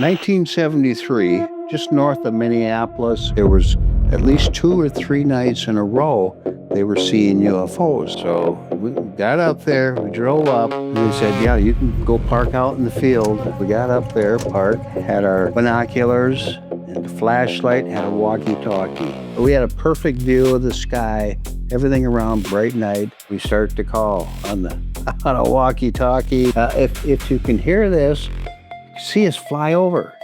1973, just north of Minneapolis, there was at least 2 or 3 nights in a row they were seeing UFOs. So we got up there, we drove up, and they said, yeah, you can go park out in the field. We got up there, parked, had our binoculars and a flashlight, had a walkie-talkie. We had a perfect view of the sky, everything around, bright night. We start to call on a walkie-talkie. If you can hear this, see us fly over.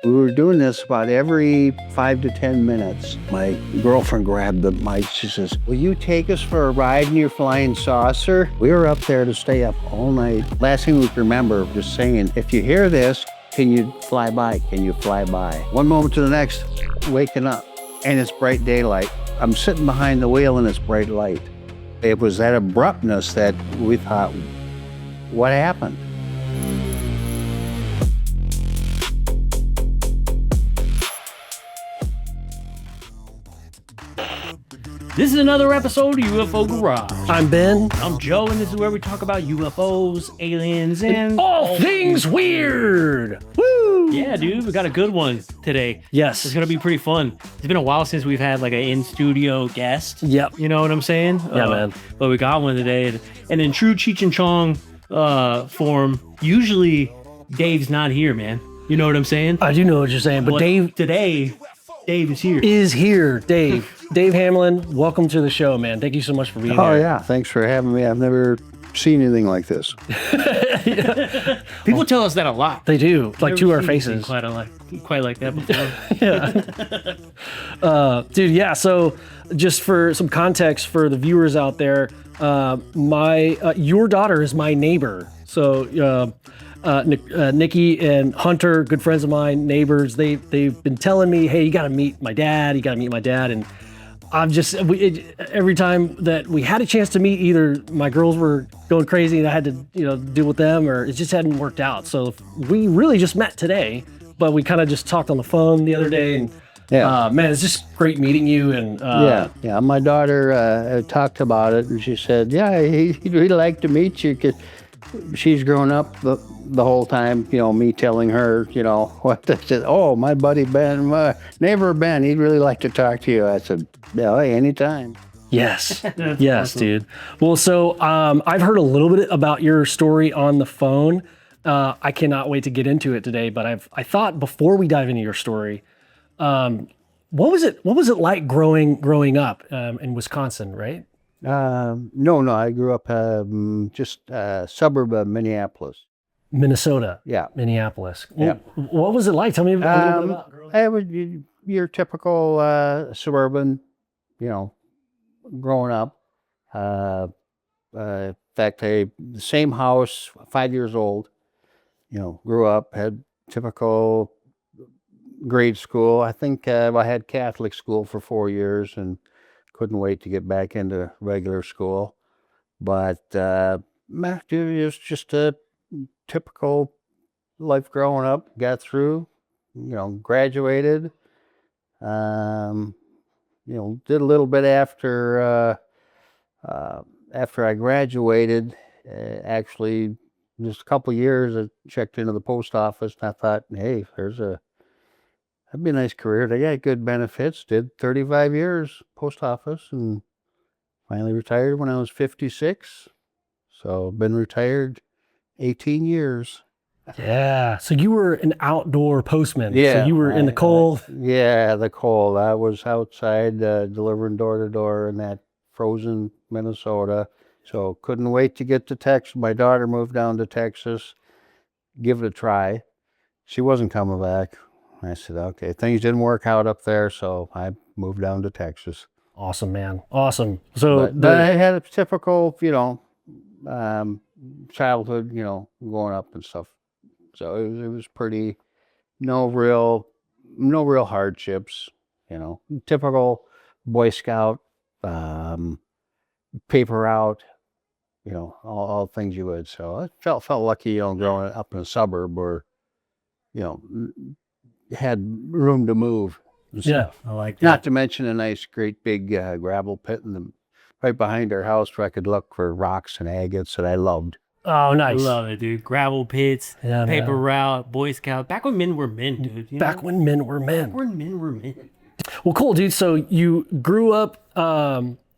We were doing this about every 5 to 10 minutes. My girlfriend grabbed the mic. She says, will you take us for a ride in your flying saucer? We were up there to stay up all night. Last thing we can remember, just saying, if you hear this, can you fly by? Can you fly by? One moment to the next, waking up, and it's bright daylight. I'm sitting behind the wheel and it's bright light. It was that abruptness that we thought, what happened? This is another episode of UFO Garage. I'm Ben. I'm Joe, and this is where we talk about UFOs, aliens, and all things weird. Woo! Yeah, dude, we got a good one today. Yes. It's going to be pretty fun. It's been a while since we've had like an in-studio guest. Yep. You know what I'm saying? Yeah, man. But we got one today. And in true Cheech and Chong form, usually Dave's not here, man. You know what I'm saying? I do know what you're saying, but Dave... Today, Dave is here. Dave. Dave Hamlin, welcome to the show, man. Thank you so much for being here. Oh, yeah. Thanks for having me. I've never seen anything like this. People tell us that a lot. They do, like to our faces. Quite like that before. Yeah. Dude, yeah. So just for some context for the viewers out there, your daughter is my neighbor. So Nikki and Hunter, good friends of mine, neighbors, they've been telling me, hey, you got to meet my dad. And every time that we had a chance to meet, either my girls were going crazy and I had to, deal with them, or it just hadn't worked out. So we really just met today, but we kind of just talked on the phone the other day, and man, it's just great meeting you. And yeah. My daughter talked about it, and she said, yeah, he'd really like to meet you, because she's grown up the whole time, me telling her, what they said. Oh, my buddy Ben, my neighbor Ben, he'd really like to talk to you. I said, yeah, hey, anytime. Yes. Yes, awesome. Dude. Well, so I've heard a little bit about your story on the phone. I cannot wait to get into it today, but I thought before we dive into your story, what was it like growing up in Wisconsin, right? No, I grew up just a suburb of Minneapolis. Minnesota. Yeah. Minneapolis. Yeah. What was it like? Tell me a little bit about growing up. It was your typical suburban, growing up. In fact, the same house, 5 years old, grew up, had typical grade school. I think I had Catholic school for 4 years and couldn't wait to get back into regular school. But it was just a typical life growing up. Got through, graduated. Did a little bit after I graduated. Actually, just a couple of years, I checked into the post office, and I thought, hey, that'd be a nice career. They got good benefits. Did 35 years post office, and finally retired when I was 56. So been retired 18 years. Yeah. So you were an outdoor postman. Yeah. So you were in the cold. The cold. I was outside delivering door to door in that frozen Minnesota. So couldn't wait to get to Texas. My daughter moved down to Texas, give it a try. She wasn't coming back. I said, okay, things didn't work out up there, so I moved down to Texas. Awesome, man. Awesome. So but I had a typical, childhood, growing up and stuff. So it was pretty, no real hardships, typical Boy Scout, paper route, all things you would. So I felt lucky, growing up in a suburb where, had room to move. Yeah, I like that. Not to mention a nice, great big gravel pit right behind our house where I could look for rocks and agates that I loved. Oh, nice. Love it, dude. Gravel pits, Yeah, paper man. route, Boy Scout. Back when men were men, dude. You Back know? when men were men. When men were men. Well, cool, dude. So you grew up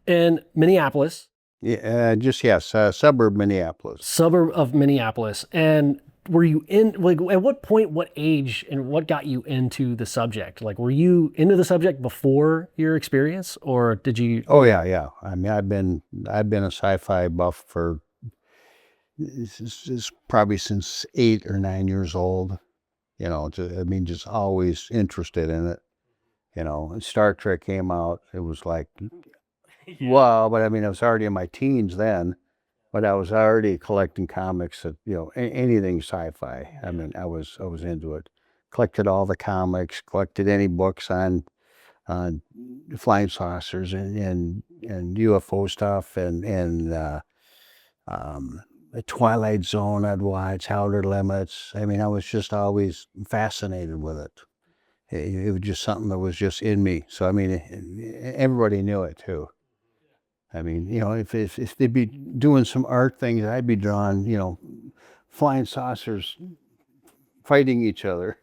in Minneapolis, suburb Minneapolis. suburb of Minneapolis, and were you in like at what point, what age, and what got you into the subject? Like, were you into the subject before your experience, or did you? Oh yeah. I mean, I've been a sci-fi buff for this is probably since 8 or 9 years old. Just always interested in it. And Star Trek came out. It was like, wow, but I mean, I was already in my teens then, but I was already collecting comics that, anything sci-fi. I mean, I was into it. Collected all the comics, collected any books on flying saucers and UFO stuff and the Twilight Zone I'd watch, Outer Limits. I mean, I was just always fascinated with it. It was just something that was just in me. So, I mean, everybody knew it too. I mean, if they'd be doing some art things, I'd be drawing, flying saucers fighting each other.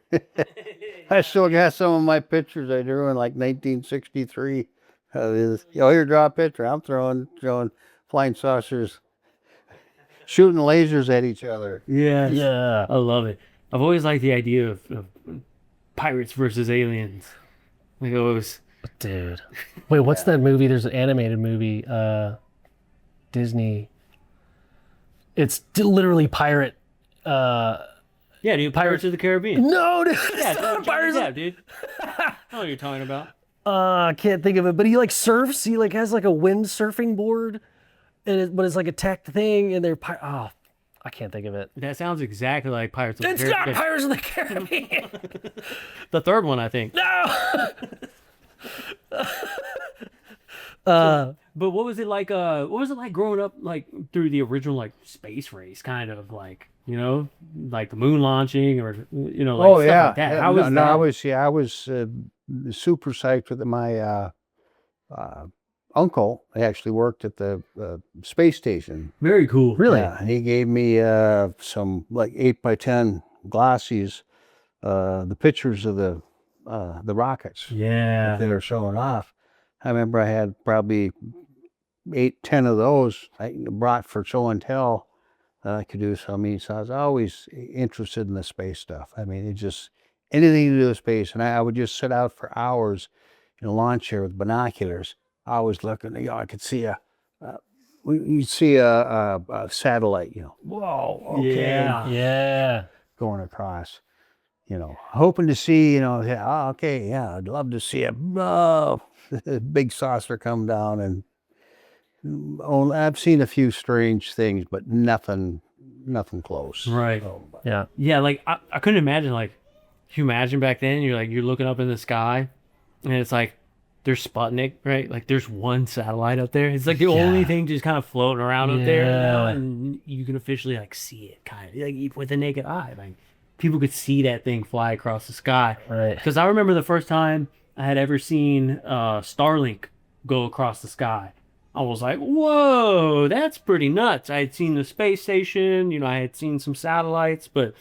I still got some of my pictures I drew in like 1963. Here, draw a picture. I'm throwing flying saucers, shooting lasers at each other. Yeah. Yeah. I love it. I've always liked the idea of pirates versus aliens. Like it was. Dude. Wait, what's that movie? There's an animated movie, Disney. It's literally pirate. Yeah, dude. Pirates of the Caribbean. No, dude. Yeah, It's not Johnny Pirates of- Depp, dude. I know what you're talking about. I can't think of it, but he like surfs. He like has like a windsurfing board, but it's like a tech thing, and they're oh, I can't think of it. That sounds exactly like Pirates of the It's Caribbean. not Pirates of the Caribbean. The third one, I think. No. But what was it like? What was it like growing up, like through the original like space race, kind of like like the moon launching or like stuff like that. How was that? I was super psyched with my uncle. He actually worked at the space station. Very cool. Really? Yeah, and he gave me some like 8x10 glossies, the pictures of the rockets Yeah. that are showing off. I remember I had probably 8-10 of those I brought for show and tell that I could do. So I was always interested in the space stuff. I mean, it just anything to do with space, and I would just sit out for hours in a lawn chair with binoculars. I was looking. I could see you'd see a satellite. Whoa, okay, Yeah. Yeah. going across. Hoping to see. Okay, yeah, I'd love to see a big saucer come down and. I've seen a few strange things, but nothing close. Right. Yeah. Yeah. Like I couldn't imagine. Like, can you imagine back then? You're looking up in the sky, and it's like there's Sputnik, right? Like there's one satellite up there. It's like the only thing just kind of floating around up there, and you can officially like see it, kind of like with the naked eye. Like people could see that thing fly across the sky. Right. Because I remember the first time I had ever seen Starlink go across the sky. I was like, whoa, that's pretty nuts. I had seen the space station, I had seen some satellites, but,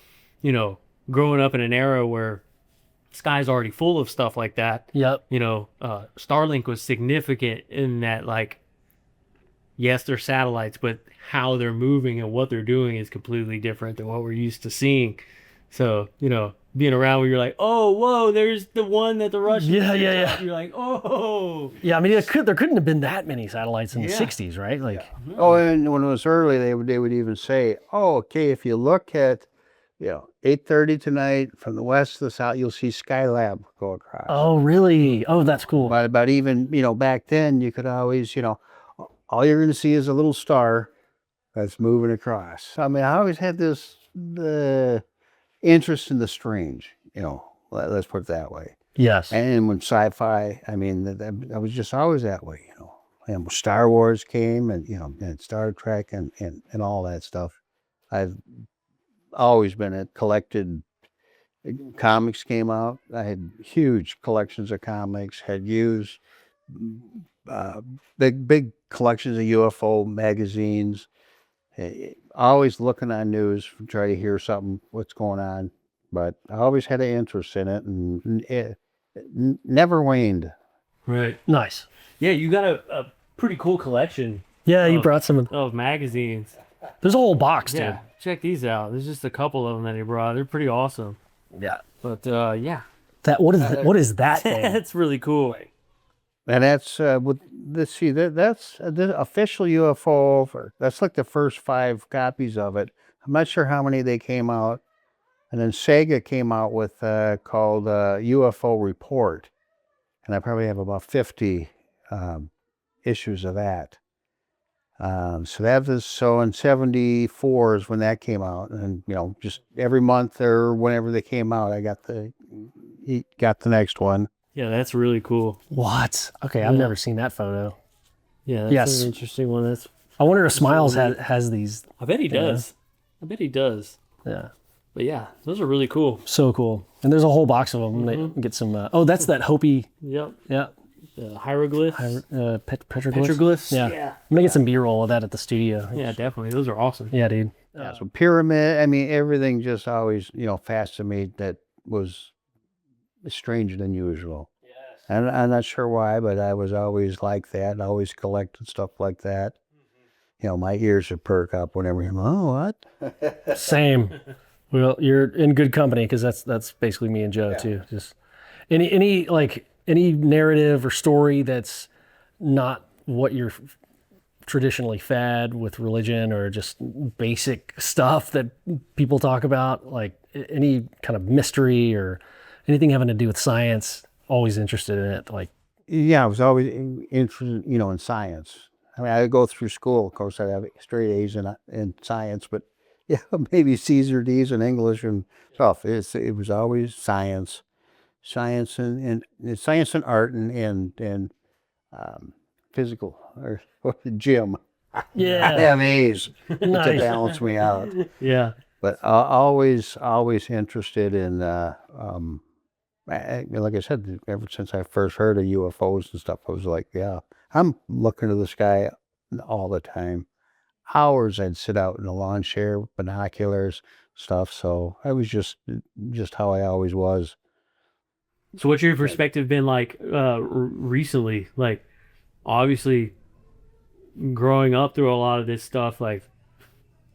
growing up in an era where sky's already full of stuff like that, Yep. Starlink was significant in that, like, yes, they're satellites, but how they're moving and what they're doing is completely different than what we're used to seeing. So, being around where you're like, oh, whoa, there's the one that the Russians. Yeah. You're like, oh. Yeah. I mean, there couldn't have been that many satellites in the '60s, right? Like. Oh, and when it was early, they would even say, oh, okay, if you look at 8:30 tonight from the west to the south, you'll see Skylab go across. Oh, really? Oh, that's cool. But even back then, you could always all you're going to see is a little star that's moving across. I mean, I always had this interest in the strange. Let's put it that way. Yes. And when sci-fi, I mean, I was just always that way. And when Star Wars came, and and Star Trek, and all that stuff, I've always been collected. Comics came out. I had huge collections of comics. Had used big collections of UFO magazines. always looking on news, try to hear something, what's going on. But I always had an interest in it, and it never waned. Right. Nice. Yeah, you got a pretty cool collection Yeah, you brought some. of magazines. There's a whole box, dude. Yeah, check these out. There's just a couple of them that he brought. They're pretty awesome. Yeah. But yeah, That what is that thing? that's really cool. And that's with this. See, that's the official UFO. That's like the first 5 copies of it. I'm not sure how many they came out, and then Sega came out with called UFO Report, and I probably have about 50 issues of that. So that was in '74 is when that came out, and just every month or whenever they came out, I got the next one. Yeah, that's really cool. What? Okay, I've never seen that photo. Yeah, that's Yes. an interesting one. That's. I wonder if Smiles has these. I bet he does. I bet he does. Yeah. But yeah, those are really cool. So cool. And there's a whole box of them. They get some. That's that Hopi. Yep. Yeah. Hieroglyphs. Petroglyphs. Petroglyphs. Yeah. Yeah. I'm gonna get some B-roll of that at the studio. Yeah, definitely. Those are awesome. Yeah, dude. Yeah, so pyramid. I mean, everything just always fascinated me. That was stranger than usual. Yes. And I'm not sure why, but I was always like that. I always collected stuff like that. My ears would perk up whenever what? Same. Well, you're in good company because that's basically me and Joe too. Just any narrative or story that's not what you're traditionally fed with religion or just basic stuff that people talk about, like any kind of mystery or anything having to do with science. Always interested in it. Like, Yeah, I was always interested, in science. I mean, I go through school. Of course, I have straight A's in science, but maybe C's or D's in English and stuff. It was always science and science and art and physical or gym. yeah, I have A's to Nice. balance me out. Yeah. But always interested in, like I said, ever since I first heard of UFOs and stuff, I was like, yeah, I'm looking to the sky all the time. Hours I'd sit out in the lawn chair, binoculars, stuff. So I was just how I always was. So what's your perspective been like recently? Like, obviously, growing up through a lot of this stuff, like,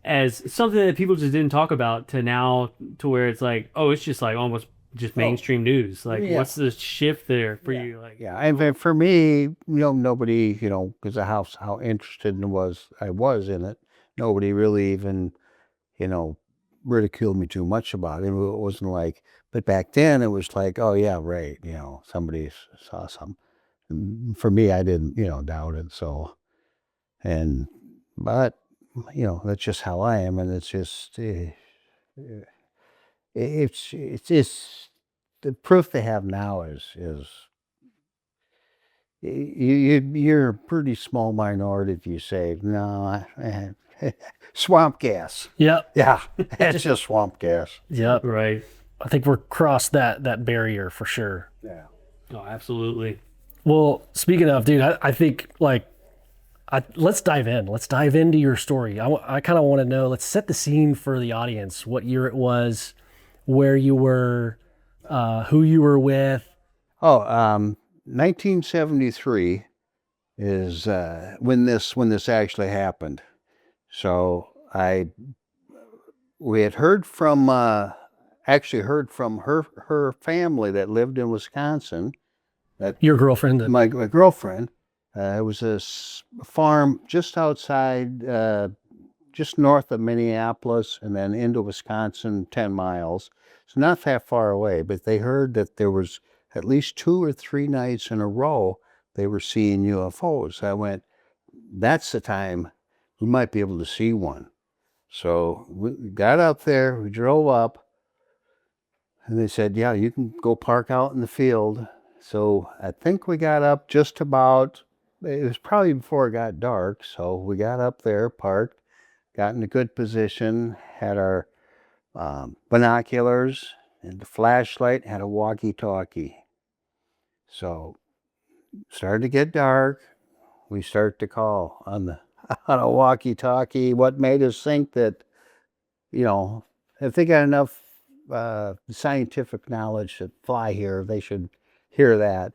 as something that people just didn't talk about to now to where it's like, oh, it's just like almost just mainstream news. Like, what's the shift there for you? Like, Yeah, and for me, nobody, because of how interested I was in it, nobody really even, ridiculed me too much about it. It wasn't like, but back then it was like, oh yeah, right, somebody saw something. For me, I didn't, doubt it. So, but that's just how I am, and it's just, it's just the proof they have now is you're a pretty small minority if you say no. Swamp gas. Yep. Yeah, it's just swamp gas. Yep. right. I think we're crossed that barrier for sure. Yeah. Oh, absolutely. Well, speaking of, dude, I think let's dive in. Let's dive into your story. I kind of want to know, let's set the scene for the audience, what year it was, where you were, who you were with. 1973 is when this actually happened. So we had heard from her family that lived in Wisconsin. Your girlfriend. My girlfriend. It was a farm just outside, just north of Minneapolis, and then into Wisconsin, 10 miles. So not that far away, but they heard that there was at least 2 or 3 nights in a row they were seeing UFOs. I went, that's the time we might be able to see one. So we got up there, we drove up, and they said, yeah, you can go park out in the field. So I think we got up just about, it was probably before it got dark. So we got up there, parked, got in a good position, had our binoculars and the flashlight, had a walkie-talkie. So started to get dark. We start to call on on a walkie-talkie. What made us think that, if they got enough scientific knowledge to fly here, they should hear that.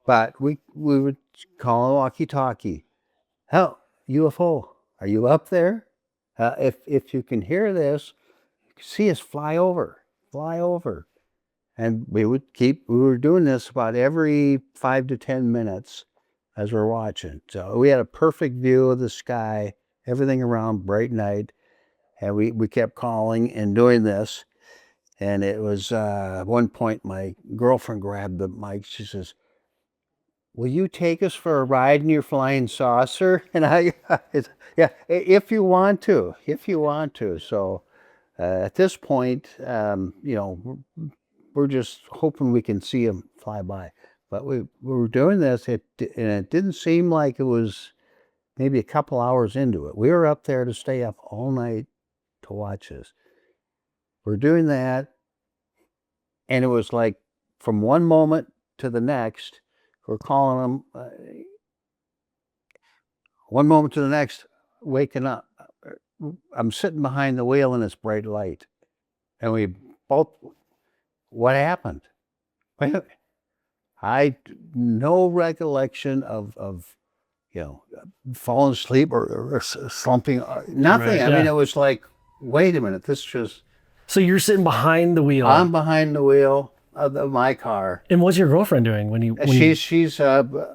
But we would call a walkie-talkie. Hell, UFO, are you up there? If you can hear this, you can see us fly over. And we were doing this about every 5 to 10 minutes as we're watching. So we had a perfect view of the sky, everything around, bright night. And we kept calling and doing this. And it was, at one point, my girlfriend grabbed the mic. She says, will you take us for a ride in your flying saucer? And yeah, if you want to. So at this point, we're just hoping we can see them fly by. But we were doing this, and it didn't seem like it was maybe a couple hours into it. We were up there to stay up all night to watch this. We're doing that, and it was like from one moment to the next, we're calling them, one moment to the next, waking up. I'm sitting behind the wheel in this bright light, and we both, what happened? I no recollection of falling asleep or slumping, nothing. Right, I mean, it was like, wait a minute, this just... So you're sitting behind the wheel. I'm behind the wheel of my car. And what's your girlfriend doing when you? She's on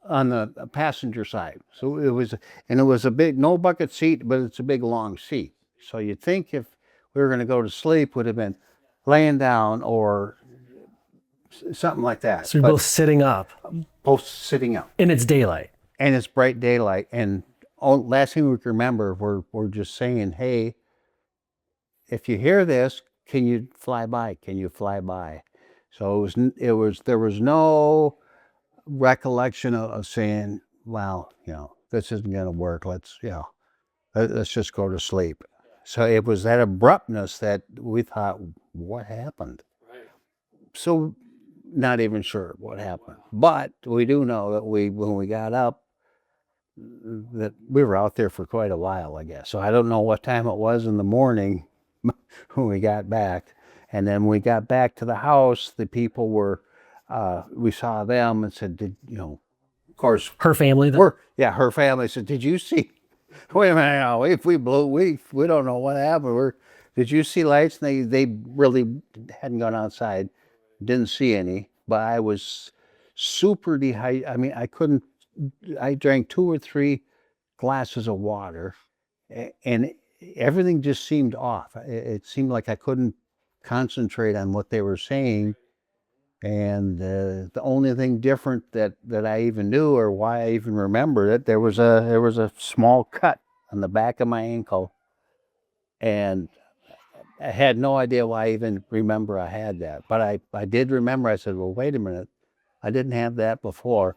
the passenger side. So it was a big, no bucket seat, but it's a big long seat. So you'd think if we were going to go to sleep, would have been laying down or something like that. So you're both sitting up. Both sitting up. And it's daylight. And it's bright daylight. And last thing we can remember, we're just saying, hey, if you hear this, can you fly by? So there was no recollection of saying, well, this isn't going to work. Let's just go to sleep. So it was that abruptness that we thought, what happened? Right. So not even sure what happened. But we do know that when we got up, that we were out there for quite a while, I guess. So I don't know what time it was in the morning when we got back. And then when we got back to the house, the people were, we saw them and said, of course. Her family? Her family said, did you see, wait a minute now, if we blew, we don't know what happened. Did you see lights? And they really hadn't gone outside, didn't see any, but I was super dehydrated. I mean, I drank 2 or 3 glasses of water, and everything just seemed off. It seemed like I couldn't concentrate on what they were saying. And the only thing different that I even knew, or why I even remembered it, there was a small cut on the back of my ankle, and I had no idea why I even remember I had that. But I did remember. I said, well, wait a minute, I didn't have that before,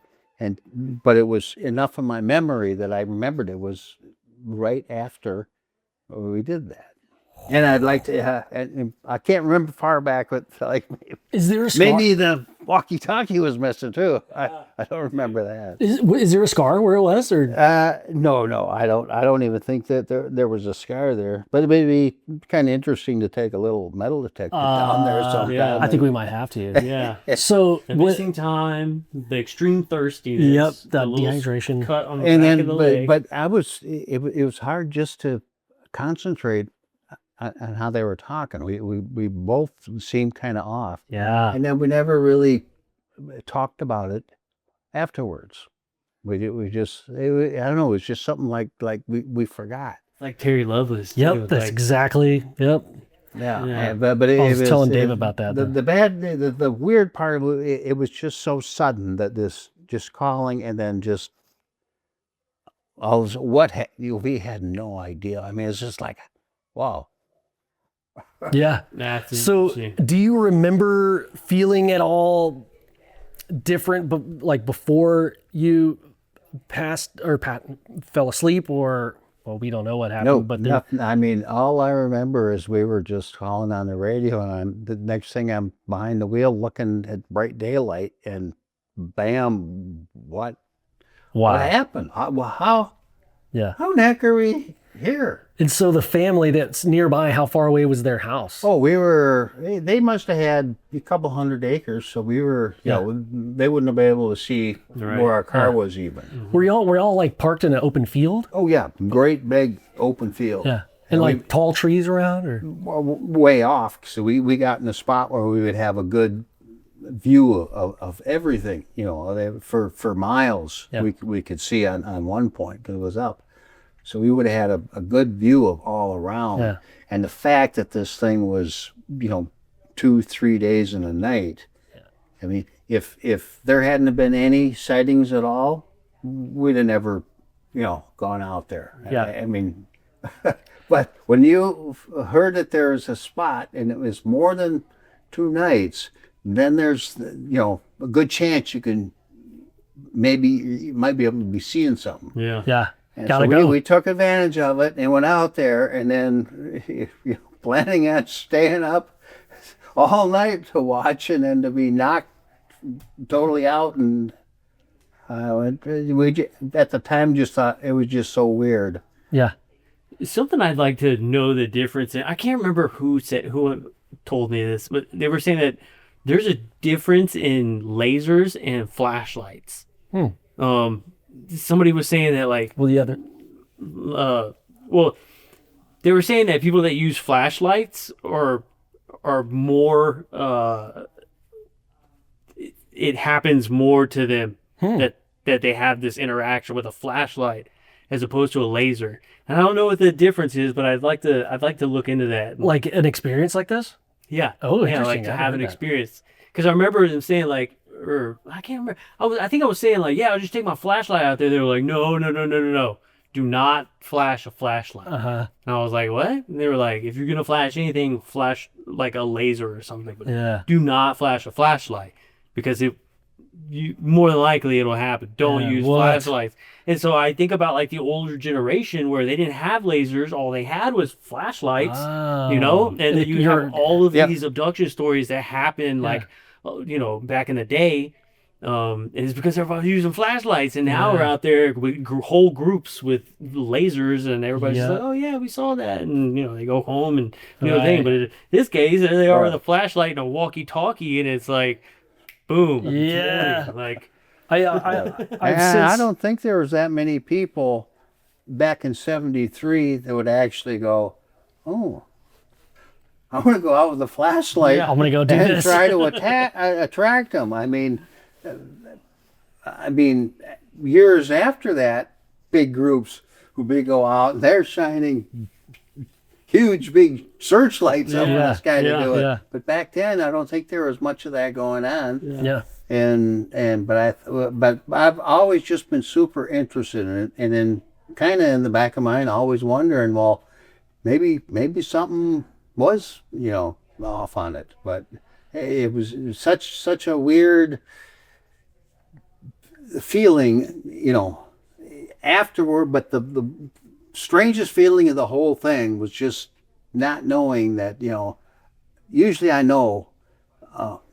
but it was enough in my memory that I remembered it was right after we did that. And I'd like to, and I can't remember far back, but like is there a scar? Maybe the walkie-talkie was missing too. I don't remember that. Is there a scar where it was, or? No, I don't even think that there was a scar there. But it may be kind of interesting to take a little metal detector down there sometime. Yeah. I think we might have to. Yeah. So the missing time, the extreme thirstiness. Yep, the little dehydration. Cut on the back of the leg. But it was hard just to concentrate on how they were talking. We both seemed kind of off. Yeah. And then we never really talked about it afterwards. I don't know, it was just something like we forgot. Like Terry Lovelace. Yep, too. that's exactly. Yep. Yeah. But I was telling Dave about that. The weird part of it was just so sudden that this just calling and then just all this, we had no idea. I mean, it's just like, wow. Yeah. That's so do you remember feeling at all different, but like before you passed or fell asleep, or, well, we don't know what happened. No, but nothing. I mean, all I remember is we were just calling on the radio, and the next thing I'm behind the wheel looking at bright daylight, and bam, what happened? How? Yeah. How the heck are we here? And so the family that's nearby, how far away was their house? Oh, they must have had a couple hundred acres, so we were, they wouldn't have been able to see where our car was even. Were y'all like parked in an open field? Oh, yeah. Great big open field. Yeah. And like tall trees around, or? Well, way off. So we got in a spot where we would have a good view of everything, for miles. Yeah. We could see on one point because it was up. So we would have had a good view of all around. Yeah. And the fact that this thing was, 2-3 days and a night. Yeah. I mean, if there hadn't have been any sightings at all, we'd have never, gone out there. Yeah. I mean, but when you heard that there was a spot and it was more than 2 nights, then there's, a good chance you might be able to be seeing something. Yeah. Yeah. And Gotta so go. we took advantage of it and went out there, and then planning on staying up all night to watch, and then to be knocked totally out. And we at the time just thought it was just so weird. Yeah. Something I'd like to know the difference in. I can't remember who told me this, but they were saying that there's a difference in lasers and flashlights. Somebody was saying that, like, Well, the other. they were saying that people that use flashlights are more. It happens more to them that they have this interaction with a flashlight as opposed to a laser. And I don't know what the difference is, but I'd like to look into that. Like an experience like this? Yeah. Oh, yeah, like interesting. to I have haven't an heard that. experience. Because I remember them saying, like, or I can't remember. I think I was saying, like, yeah, I'll just take my flashlight out there. They were like, no. Do not flash a flashlight. Uh-huh. And I was like, what? And they were like, if you're going to flash anything, flash like a laser or something. But Yeah. do not flash a flashlight because more than likely it'll happen. Don't use flashlights. And so I think about like the older generation where they didn't have lasers. All they had was flashlights, Oh. and then you have all of Yep. these abduction stories that happen like, back in the day. And it's because everybody's using flashlights, and now we're out there with whole groups with lasers, and everybody's just like, oh yeah, we saw that, and they go home and do the thing. But in this case, there they are with a flashlight and a walkie-talkie, and it's like, boom, Yeah. like I don't think there was that many people back in '73 that would actually go, oh, I want to go out with a flashlight. I'm gonna go do and this. try to attract them. I mean, years after that, big groups who go out, they're shining huge, big searchlights up on this guy to do it. Yeah. But back then, I don't think there was much of that going on. Yeah. But I've always just been super interested in it, and then kind of in the back of my mind, always wondering, well, maybe something was off on it, but it was such a weird feeling, afterward. But the strangest feeling of the whole thing was just not knowing that, usually I know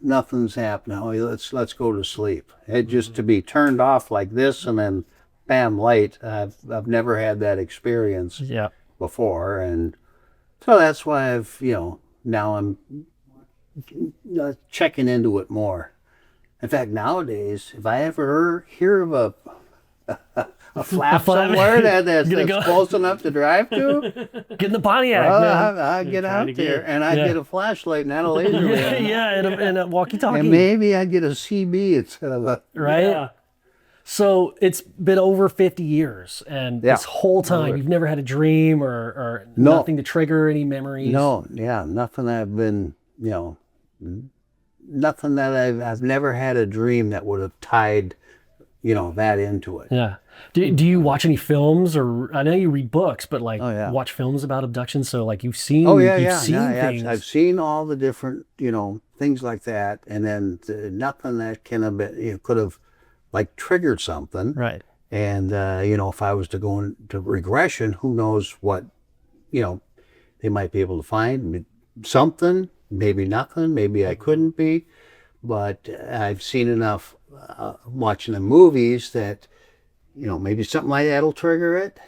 nothing's happening. Oh, let's go to sleep. It just to be turned off like this and then bam, light. I've never had that experience before, and so that's why I've now I'm checking into it more. In fact, nowadays, if I ever hear of a flap somewhere that's close enough to drive to, Get in the Pontiac, man. I'd get out there and I'd get a flashlight and not a laser. And a walkie-talkie. And maybe I'd get a CB instead of a... Right? Yeah. So it's been over 50 years, and this whole time you've never had a dream or nothing to trigger any memories? Nothing I've been, nothing that I've never had a dream that would have tied, that into it. Yeah. Do you watch any films, or I know you read books, but watch films about abductions? So like you've seen, things. I've seen all the different, things like that, and then nothing that can have been, could have like triggered something. Right. And, if I was to go into regression, who knows what, they might be able to find something, maybe nothing, maybe I couldn't be, but I've seen enough watching the movies that, maybe something like that'll trigger it.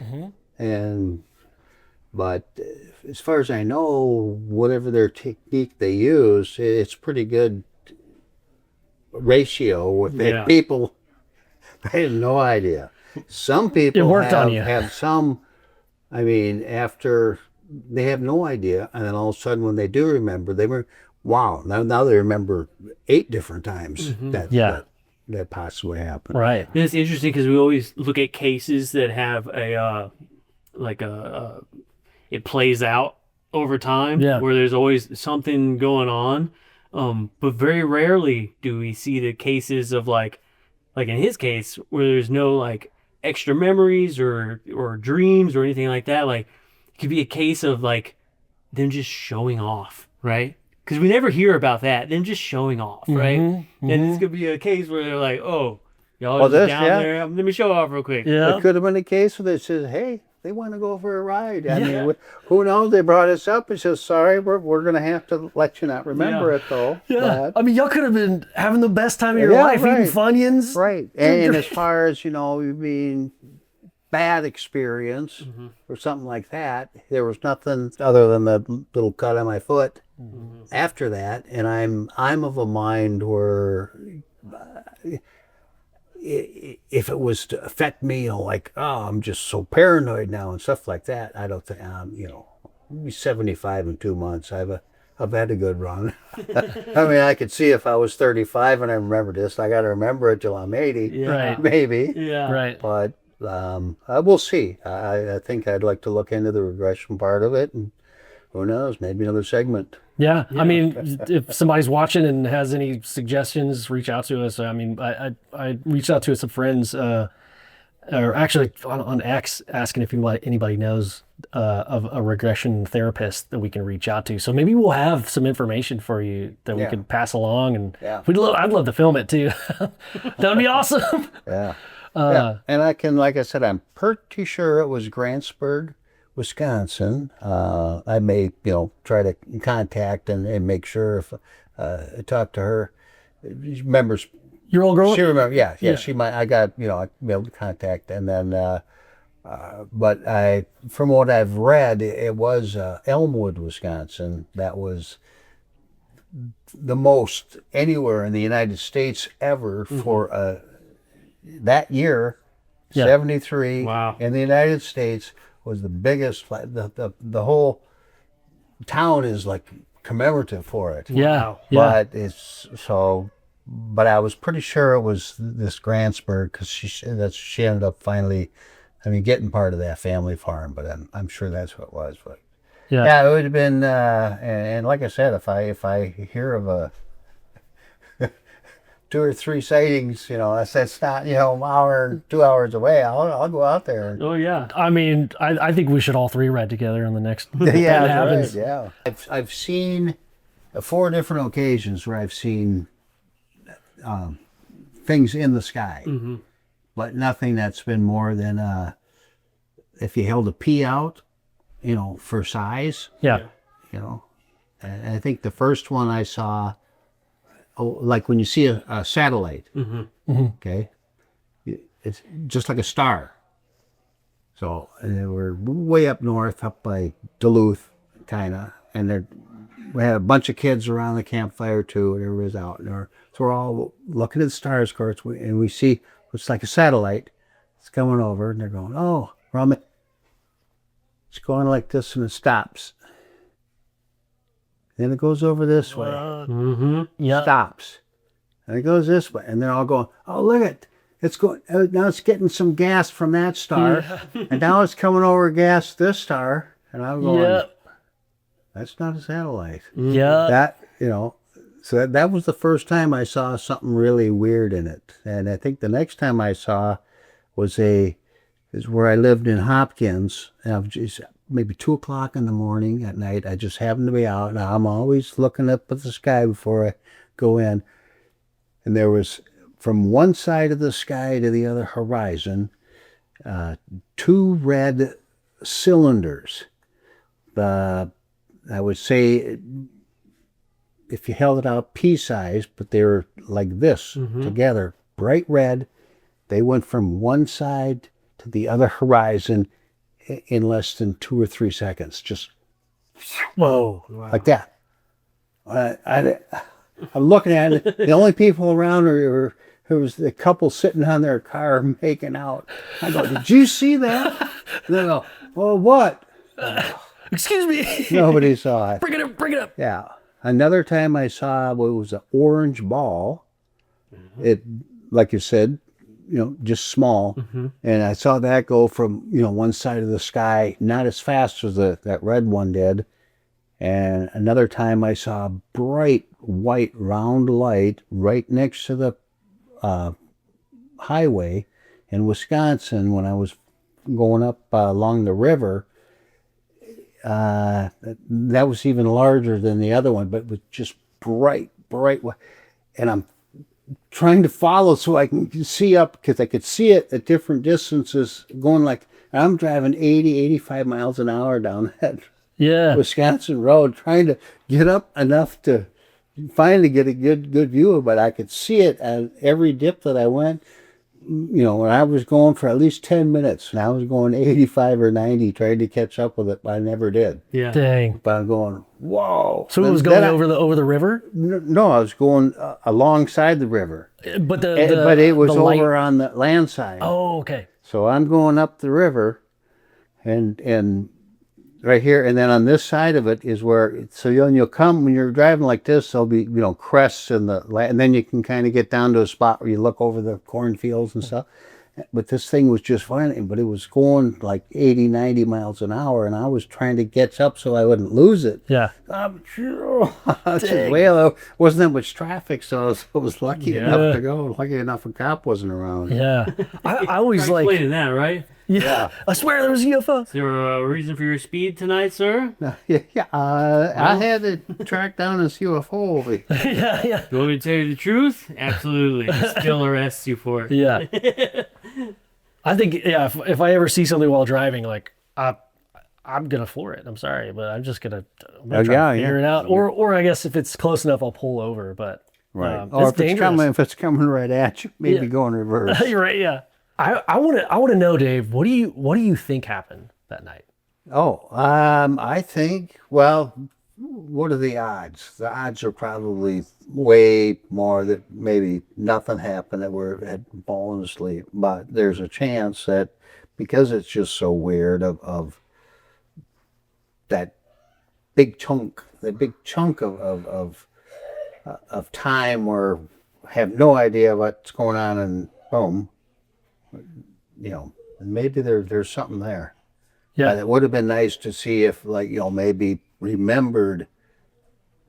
But as far as I know, whatever their technique they use, it's pretty good ratio with the people. I have no idea. Some people have some, after they have no idea, and then all of a sudden when they do remember, wow, now they remember 8 different times that possibly happened. Right. And it's interesting because we always look at cases that have it plays out over time, where there's always something going on. But very rarely do we see the cases of like in his case where there's no like extra memories or dreams or anything like that. Like it could be a case of like them just showing off, right? Because we never hear about that. Them just showing off, right? And this could be a case where they're like, oh, y'all are just down there. Let me show off real quick. Yeah. It could have been a case where they says, hey, they want to go for a ride. I mean, who knows? They brought us up and says, sorry, we're going to have to let you not remember it, though. Yeah. But, y'all could have been having the best time of your life, eating Funyuns. Right. And as far as, being bad experience or something like that, there was nothing other than the little cut on my foot after that. And I'm of a mind where... if it was to affect me, like, oh, I'm just so paranoid now and stuff like that, I don't think, I'll be 75 in 2 months. I've had a good run. I could see if I was 35 and I remember this, I got to remember it till I'm 80, maybe. Yeah. Right. But we'll see. I think I'd like to look into the regression part of it, and who knows, maybe another segment. Yeah. If somebody's watching and has any suggestions, reach out to us. I reached out to some friends, or actually on X, asking if anybody knows of a regression therapist that we can reach out to. So maybe we'll have some information for you that we could pass along, and I'd love to film it too. That would be awesome. Yeah. And like I said, I'm pretty sure it was Grantsburg, Wisconsin. I may, try to contact and make sure if I talk to her. She remembers. Your old girl? She remembers. Yeah. She might. I got, I'd be able to contact, and then. But from what I've read, it was Elmwood, Wisconsin. That was the most anywhere in the United States ever for that year. 73 in the United States was the biggest. The whole town is like commemorative for it. But but I was pretty sure it was this Grantsburg, because she ended up finally, getting part of that family farm. But I'm sure that's what it was. But it would have been. And like I said, if I hear of a 2 or 3 sightings, that's not, an hour, 2 hours away, I'll go out there. Oh yeah. I think we should all 3 ride together on the next. That happens. Right, yeah. I've seen 4 different occasions where I've seen things in the sky, but nothing that's been more than if you held a pea out, for size. Yeah. And I think the first one I saw. Like when you see a satellite, okay, it's just like a star. So we're way up north, up by Duluth, kind of, and we had a bunch of kids around the campfire too, and everybody's out there. So we're all looking at the stars, of course, and we see what's like a satellite. It's coming over, and they're going, "Oh, Roman, it's going like this," and it stops. Then it goes over this way. Stops. And it goes this way. And they're all going, "Oh, look at it's going. Now it's getting some gas from that star. And now it's coming over gas this star." And I'm going, "That's not a satellite." That, so that was the first time I saw something really weird in it. And I think the next time I saw is where I lived in Hopkins. And I was just, maybe 2 o'clock in the morning at night. I just happened to be out. Now I'm always looking up at the sky before I go in. And there was, from one side of the sky to the other horizon, 2 red cylinders. I would say, if you held it out, pea size, but they were like this together, bright red, They went from one side to the other horizon in less than 2 or 3 seconds, just Whoa. like that. I'm looking at it. The only people around were was the couple sitting on their car making out. I go, did you see that? And they go, well, what? Excuse me. Nobody saw it. Bring it up. Bring it up. Yeah. Another time I saw what was an orange ball. It, like you said, just small. And I saw that go from, one side of the sky, not as fast as that red one did. And another time I saw a bright white round light right next to the highway in Wisconsin when I was going up along the river. That was even larger than the other one, but it was just bright. And I'm trying to follow so I can see up, because I could see it at different distances going I'm driving 80, 85 miles an hour down that Wisconsin road, trying to get up enough to finally get a good view of it. I could see it at every dip that I went. And I was going for at least 10 minutes, and I was going 85 or 90 trying to catch up with it, but I never did. Yeah. Dang. But I'm going, whoa. So it was going over the river? No, I was going alongside the river. But but it was light... over on the land side. Oh, okay. So I'm going up the river, and right here, and then on this side of it is where, so you'll come, when you're driving like this, there'll be, crests in the land, and then you can kind of get down to a spot where you look over the cornfields and stuff. But this thing was just fine, but it was going like 80, 90 miles an hour, and I was trying to catch up so I wouldn't lose it. Yeah. Well, wasn't that much traffic, so I was lucky enough to go. Lucky enough a cop wasn't around. Yeah. I always like... explaining that, right? Yeah. I swear there was a UFO. Is there a reason for your speed tonight, sir? I had to track down this UFO over here. Yeah. You want me to tell you the truth? Absolutely. Still arrests you for it. Yeah. I think, if I ever see something while driving, I'm going to floor it. I'm sorry, but I'm just going to try to figure it out. Or I guess if it's close enough, I'll pull over, but right. Or if it's coming right at you, maybe go in reverse. You're right, yeah. I want to know, Dave, what do you think happened that night? I think, well, what are the odds? The odds are probably way more that maybe nothing happened, that we had fallen asleep. But there's a chance that, because it's just so weird, of that big chunk of time where I have no idea what's going on, and boom, maybe there's something there. Yeah. It would have been nice to see if, maybe remembered,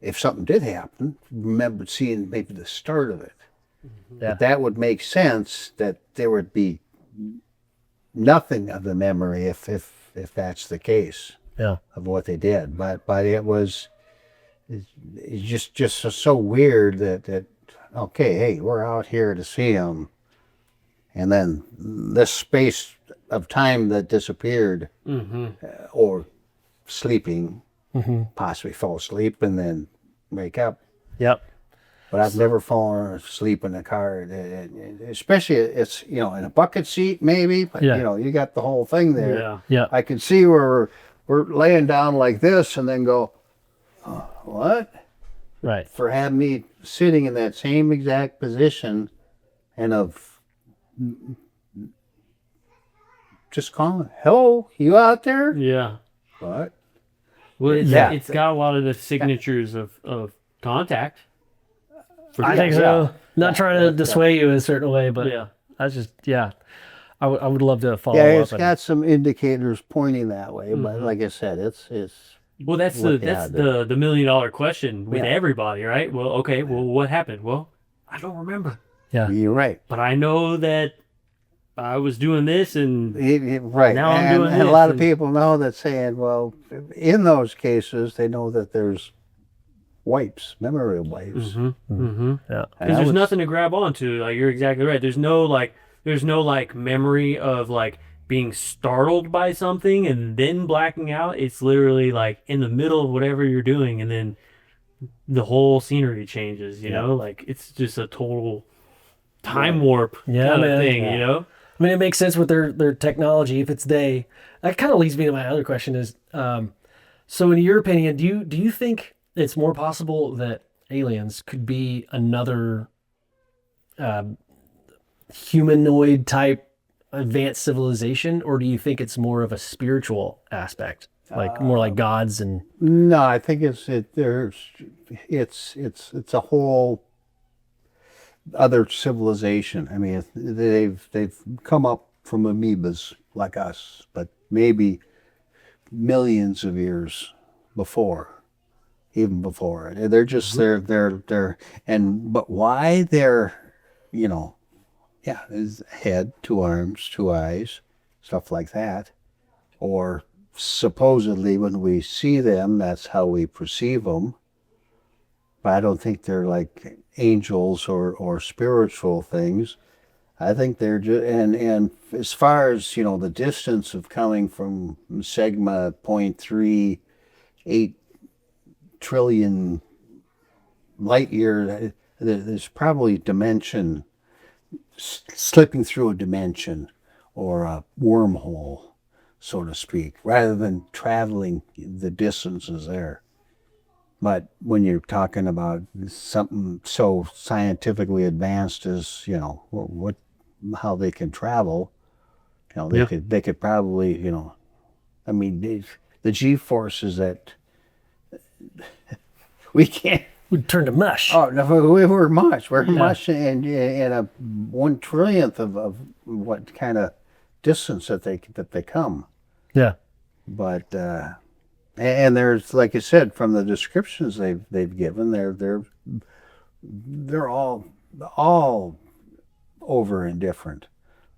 if something did happen, remembered seeing maybe the start of it. Yeah. But that would make sense, that there would be nothing of the memory if that's the case. Yeah. Of what they did. But it's just so weird that okay, hey, we're out here to see them. And then this space of time that disappeared, or sleeping, possibly fall asleep and then wake up. Yep. But I've never fallen asleep in a car, especially it's, in a bucket seat maybe, but you got the whole thing there. Yeah. Yeah. I can see where we're laying down like this and then go, what? Right. For having me sitting in that same exact position and of just calling, hello, you out there? Yeah. What? Well, it's got a lot of the signatures of contact. I think so. Not trying to dissuade you in a certain way, but that's just, I would love to follow up. Yeah, it's got some indicators pointing that way, but like I said, it's well, that's the $1 million question with everybody, right? Well, okay, well, what happened? Well, I don't remember. Yeah, you're right. But I know that I was doing this, and right now I'm doing this. And a lot of people know that, saying, well, in those cases, they know that there's wipes, memory wipes. Yeah, because there's nothing to grab onto. Like, you're exactly right. There's no memory of being startled by something and then blacking out. It's literally in the middle of whatever you're doing, and then the whole scenery changes. You know, it's just a total time warp Yeah, kind of man. thing, Yeah. you know? I mean, it makes sense with their technology. If it's they, that kind of leads me to my other question is, so in your opinion, do you think it's more possible that aliens could be another humanoid type advanced civilization, or do you think it's more of a spiritual aspect, like more like gods and? No, I think it's a whole other civilization. I mean, they've come up from amoebas like us, but maybe millions of years before, even before. They're just they're and but why they're, you know, yeah, is head, two arms, two eyes, stuff like that, or supposedly when we see them, that's how we perceive them. But I don't think they're like angels or spiritual things. I think they're just, and as far as, you know, the distance of coming from Sigma 0.38 trillion light year, there's probably dimension, slipping through a dimension or a wormhole, so to speak, rather than traveling the distances there. But when you're talking about something so scientifically advanced as, you know, how they can travel, you know, they could probably, you know, I mean, the G-forces that we can't. Would turn to mush. Oh, no, we're much in a 1/trillionth of what kind of distance that they come. Yeah. But and there's, like I said, from the descriptions they've given, they're all over and different.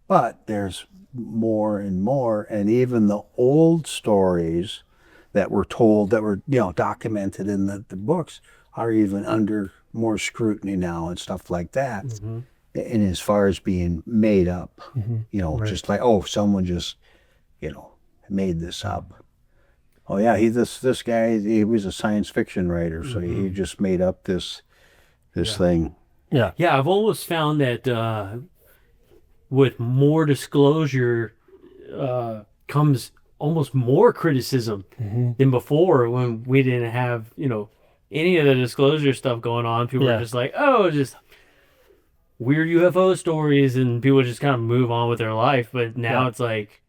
But there's more and more, and even the old stories that were told, that were, you know, documented in the books, are even under more scrutiny now and stuff like that. Mm-hmm. And as far as being made up, you know, just like, oh, someone just, you know, made this up. Oh yeah, this guy, he was a science fiction writer, so he just made up this thing. Yeah. Yeah, I've always found that with more disclosure comes almost more criticism than before, when we didn't have, you know, any of the disclosure stuff going on. People were just like, oh, just weird UFO stories, and people just kind of move on with their life. But now it's like,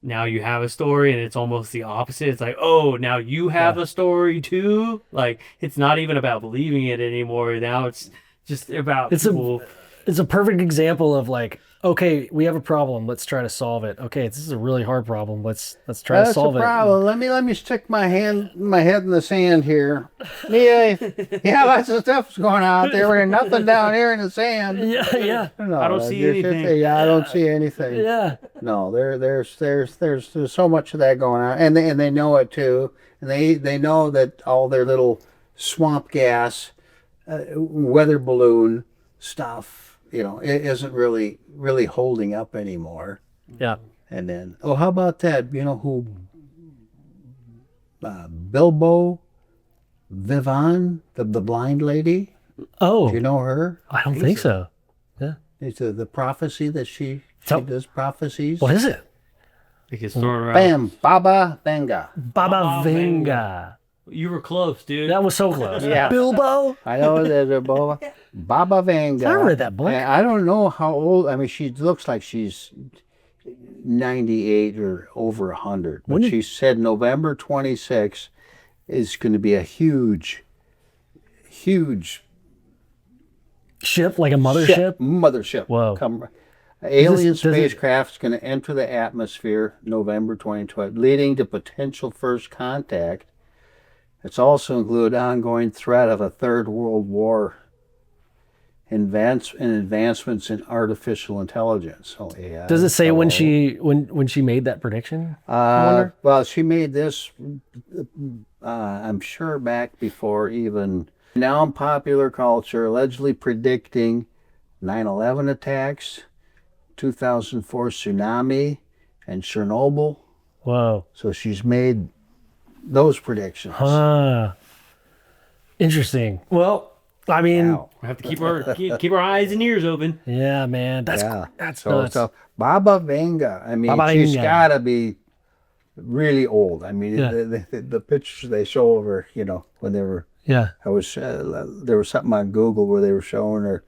now you have a story, and it's almost the opposite. It's like, oh, now you have a story too. Like, it's not even about believing it anymore. Now it's just about people. It's a perfect example of like, okay, we have a problem. Let's try to solve it. Okay, this is a really hard problem. Let's try to solve it. That's a problem. Let me stick my head in the sand here. Yeah, lots of stuff's going on out there. There's nothing down here in the sand. Yeah. No, I don't see anything. Yeah, I don't see anything. Yeah. No, there's so much of that going on, and they know it too, and they know that all their little swamp gas, weather balloon stuff, you know, it isn't really holding up anymore. Yeah. And then, oh, how about that? You know who? Bilbo Vivan, the blind lady. Oh. Do you know her? I don't think so. Yeah. It's the prophecy that she does prophecies. What is it? Like it's thrown around. Bam, Baba Vanga. Baba Vanga. You were close, dude. That was so close. Yeah. Bilbo. I know that Baba Vanga. I read that book. I don't know how old. I mean, she looks like she's 98 or over 100. But she said November 26 is going to be a huge Ship, like a mothership? Mothership. Whoa. Alien spacecraft's going to enter the atmosphere November 2012, leading to potential first contact. It's also included ongoing threat of a third world war, advancements in artificial intelligence. So, yeah, Does it say when she made that prediction? Well, she made this, I'm sure, back before even. Now in popular culture, allegedly predicting 9/11 attacks, 2004 tsunami, and Chernobyl. Whoa. So she's made those predictions. Interesting. Well, I mean, Wow. We have to keep our eyes and ears open. yeah, man, that's So, nuts. so Baba Vanga, I mean, Baba she's Vanga. got to be really old. I mean, Yeah. the pictures they show of her, when they were, Yeah, there was something on Google where they were showing her,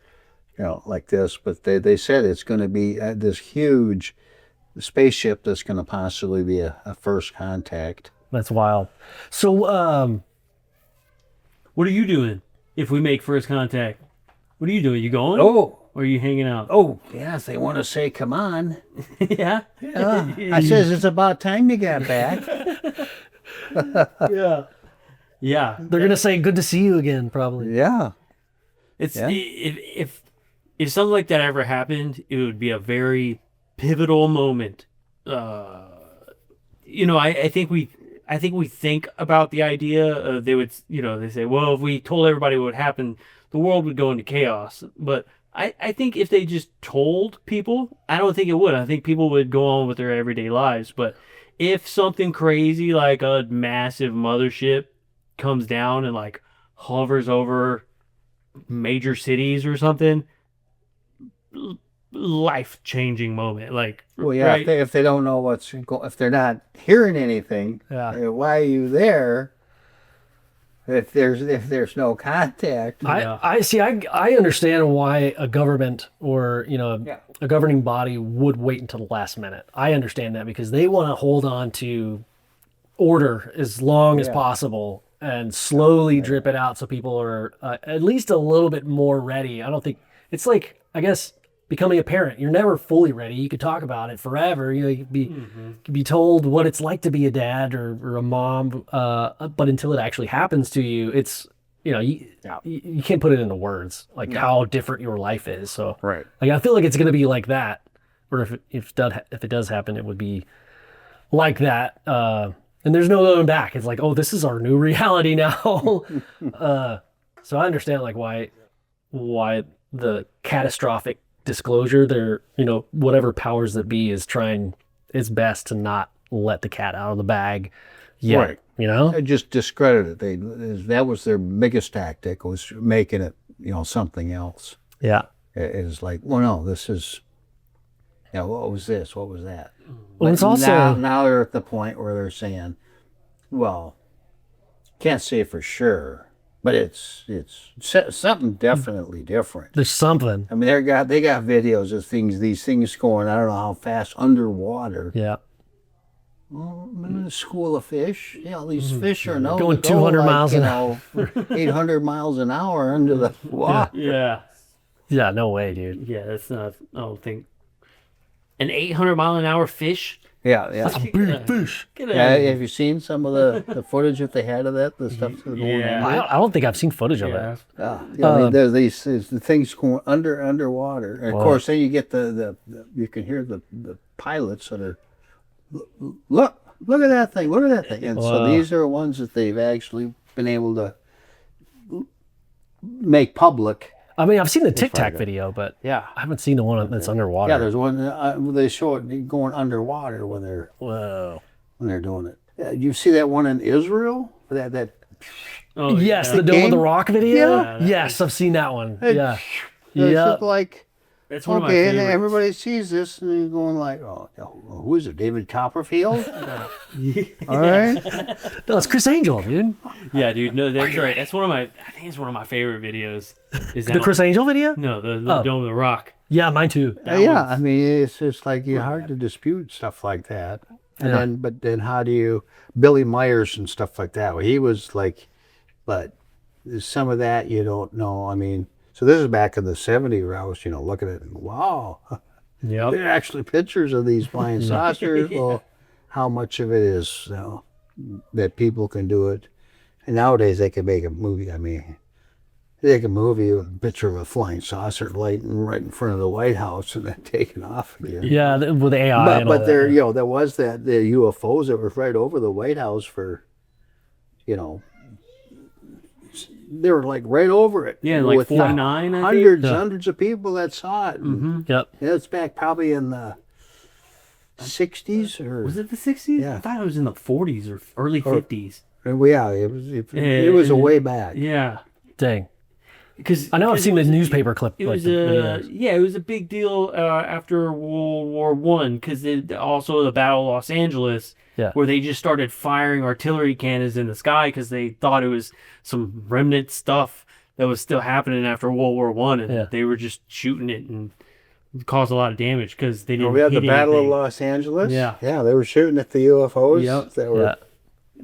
like this, but they said it's going to be this huge spaceship that's going to possibly be a first contact. that's wild. So, What are you doing if we make first contact? What are you doing? You going? Oh, Or are you hanging out? oh, yes, they want to say, come on. Yeah. I says, it's about time you got back. yeah, Yeah. they're gonna say good to see you again, probably. Yeah. It's Yeah. if something like that ever happened, it would be a very pivotal moment. I think we think about the idea of they say, well, if we told everybody what would happen, the world would go into chaos. But I think if they just told people, I don't think it would. I think people would go on with their everyday lives. But if something crazy like a massive mothership comes down and like hovers over major cities or something, life-changing moment. Like, Well, yeah, right? if they don't know if they're not hearing anything, Yeah. why are you there? If there's no contact, I see. I understand why a government or a governing body would wait until the last minute. I understand that because they want to hold on to order as long as possible and slowly drip it out so people are at least a little bit more ready. I don't think it's like, I guess, becoming a parent. You're never fully ready. You could talk about it forever. You could be told what it's like to be a dad or a mom, but until it actually happens to you, it's you can't put it into words like how different your life is. So right. like I feel like it's gonna be like that, or if it does happen, it would be like that. And there's no going back. It's like, oh, this is our new reality now. So I understand like why the catastrophic disclosure, their whatever powers that be is trying its best to not let the cat out of the bag yet. Right. They just discredited it. That was their biggest tactic, was making it something else. Yeah. It is like, well, no, this is what was this? What was that? Well, it's But also now they're at the point where they're saying, well, can't say for sure, but it's something definitely different. there's something. I mean, they got videos of these things going, I don't know how fast, underwater. Yeah. Well, I'm in a school of fish. These fish are known Going to go 200 like, miles an hour. 800 miles an hour under the water. Yeah. Yeah. No way, dude. Yeah, that's not, I don't think. An 800-mile-an-hour fish? Yeah. Big fish. Get out Yeah, of here. have you seen some of the footage that they had of that? The stuff that's going Yeah. on. I don't think I've seen footage of Yeah. it. I mean, there's the things going underwater. And of Wow. course, then you get the you can hear the pilots that are, look at that thing, look at that thing. And so Wow. these are ones that they've actually been able to make public. I mean, I've seen the Tic Tac video, but Yeah. I haven't seen the one that's underwater. Yeah, there's one they show it going underwater when Whoa. they're doing it. You see that one in Israel? That Oh, Yes, yeah. the Dome of the game? Rock video. Yeah. Yes, I've seen that one. Yeah. it's Yeah. just like, That's one of my okay, and favorites. everybody sees this and they're going like, oh, who is it? David Copperfield? All right. No, it's Chris Angel, dude. Yeah, dude. No, that's right. That's I think it's one of my favorite videos. Is that The Chris Angel video? No, the Oh. Dome of the Rock. Yeah, mine too. That Yeah, one's- I mean, it's just like hard to dispute stuff like that. And Yeah. but then how do you, Billy Myers and stuff like that? Well, he was like, but there's some of that you don't know. I mean, so this is back in the 70s where I was, looking at it and wow, Yep. there are actually pictures of these flying saucers. Well, how much of it is that people can do it? And nowadays they can make a movie. I mean, they make a movie with a picture of a flying saucer lighting right in front of the White House and then taking off again. Yeah, with the AI. But and all there, that. there was the UFOs that were right over the White House for, they were like right over it. Yeah, like with 49, I think. hundreds of people that saw it. Mm-hmm. Yep. Yeah, it's back probably in the 60s or Was it the 60s? Yeah. I thought it was in the 40s or early 50s. yeah, it was a way back. Yeah. Dang. because I know I've seen the newspaper clip. It like was the videos. it was a big deal after World War One because also the Battle of Los Angeles, Yeah. where they just started firing artillery cannons in the sky because they thought it was some remnant stuff that was still happening after World War One, and they were just shooting it and it caused a lot of damage because they didn't. We had the hit Battle anything. of Los Angeles. Yeah. Yeah, they were shooting at the UFOs. Yep. That were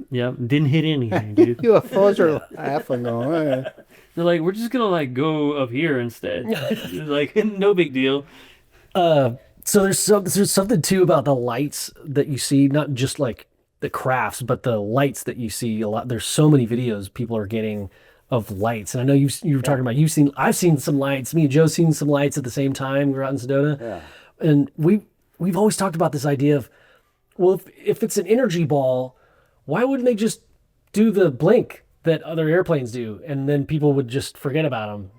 Yep, didn't hit anything, dude. UFOs are laughing going. They're like, we're just gonna like go up here instead. Like, no big deal. So there's something too about the lights that you see, not just like the crafts, but the lights that you see a lot. There's so many videos people are getting of lights, and I know you were talking about I've seen some lights. Me and Joe's seen some lights at the same time. We were out in Sedona, and we've always talked about this idea of, well, if it's an energy ball, why wouldn't they just do the blink that other airplanes do, and then people would just forget about them?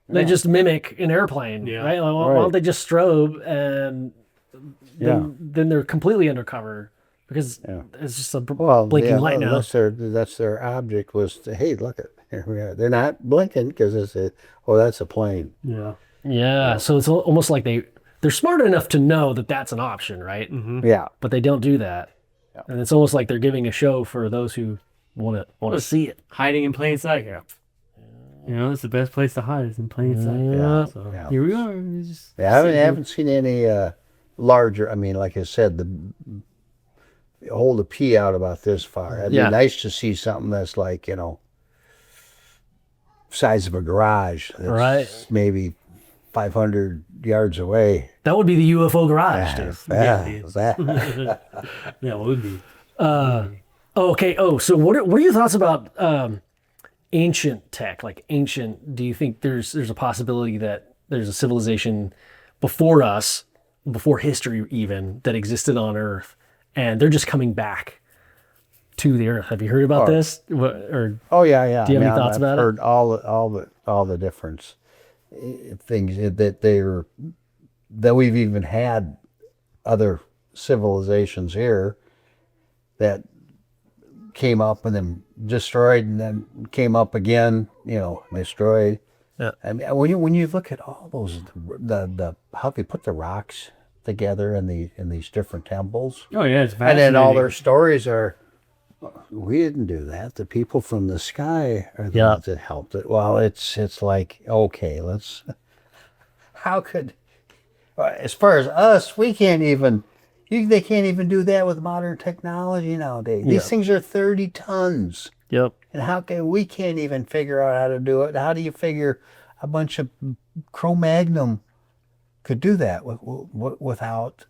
They just mimic an airplane, right? Like, why don't they just strobe and then they're completely undercover because it's just a blinking light now. That's their object was to, hey, look at here we are. They're not blinking because that's a plane. Yeah. So it's almost like they're smart enough to know that that's an option, right? Mm-hmm. Yeah. But they don't do that, and it's almost like they're giving a show for those who want to see it. Hiding in plain sight. Yeah. You know, it's the best place to hide is in plain sight. Yeah. So here we are. I haven't seen any larger. I mean, like I said, hold a pea out about this far. It'd be nice to see something that's like, size of a garage. That's maybe 500 yards away. That would be the UFO Garage, Dave. Yeah, it would be. Okay. Oh, so what are your thoughts about ancient tech? Like ancient, do you think there's a possibility that there's a civilization before us, before history even, that existed on Earth, and they're just coming back to the Earth? Have you heard about this? Oh yeah. Do you have any thoughts about it? I've heard all the different things that we've even had other civilizations here that came up and then destroyed and then came up again, destroyed. Yeah. I mean, when you look at all those, the how they put the rocks together in these different temples. Oh yeah, it's fascinating. And then all their stories are, we didn't do that. The people from the sky are the ones that helped it. Well, it's like, okay, how could, as far as us, we can't even, they can't even do that with modern technology nowadays. These things are 30 tons. Yep. And we can't even figure out how to do it. How do you figure a bunch of Cro-Magnon could do that without,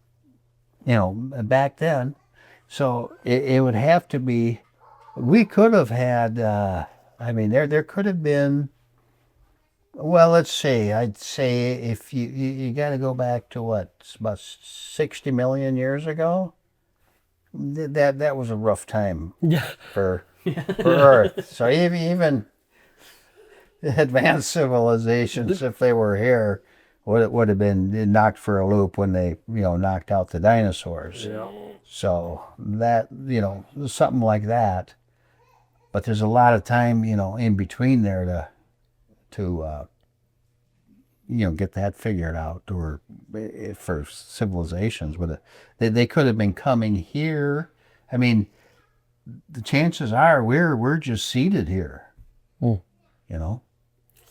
back then? So it would have to be, we could have had, there could have been, well, let's see, I'd say if you got to go back to about 60 million years ago, that was a rough time for Earth. So even advanced civilizations, if they were here, would have been knocked for a loop when they, knocked out the dinosaurs. Yeah. So that, something like that. But there's a lot of time, in between there to get that figured out, or for civilizations. But they could have been coming here. I mean, the chances are we're just seated here.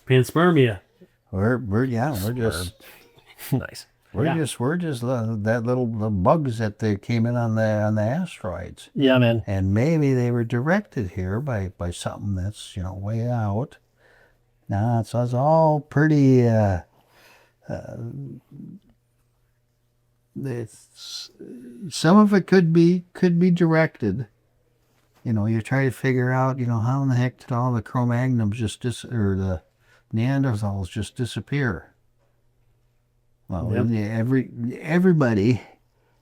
Panspermia. We're just Nice. We're just that little bugs that they came in on the asteroids. Yeah, man. And maybe they were directed here by something that's way out. Nah, so it's all pretty. Some of it could be directed. You try to figure out, how in the heck did all the Cro-Magnons or the Neanderthals just disappear? Well, everybody